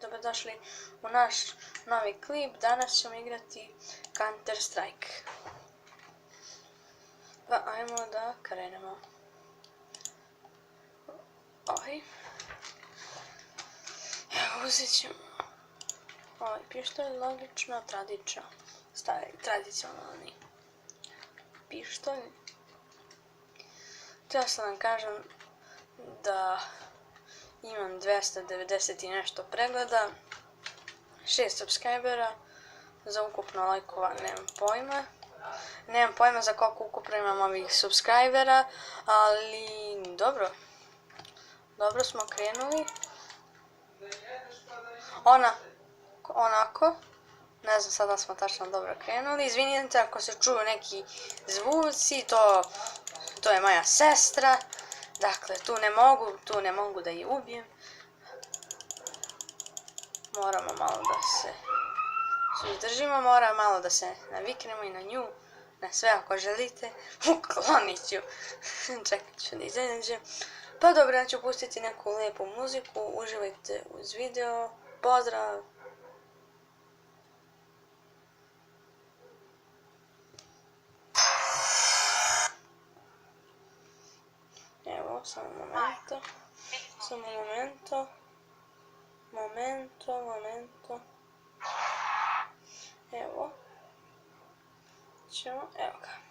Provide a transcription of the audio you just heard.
dobrodošli u naš novi klip. Danas ćemo igrati Counter Strike. Pa ajmo da krenemo. Evo, uzet ćemo ovaj pištolj, logično, tradicionalni pištolj. Htio sam vam kažem da imam 290 i nešto pregleda, 6 subscribera, za ukupno lajkova nemam pojma. Nemam pojma za koliko ukupno imam ovih subscribera, ali dobro. Dobro smo krenuli. Onako. Ne znam sada smo tačno dobro krenuli. Izvinite ako se čuju neki zvuci, to je moja sestra. Dakle, tu ne mogu da je ubijem. Moramo malo da se suzdržimo, mora malo da se naviknemo i na nju. Na sve ako želite, uklonit ću. Čekat ću da izađem. Pa dobro, ja ću pustiti neku lijepu muziku. Uživajte uz video. Pozdrav! Evo, samo momento. Evo. Evo ga.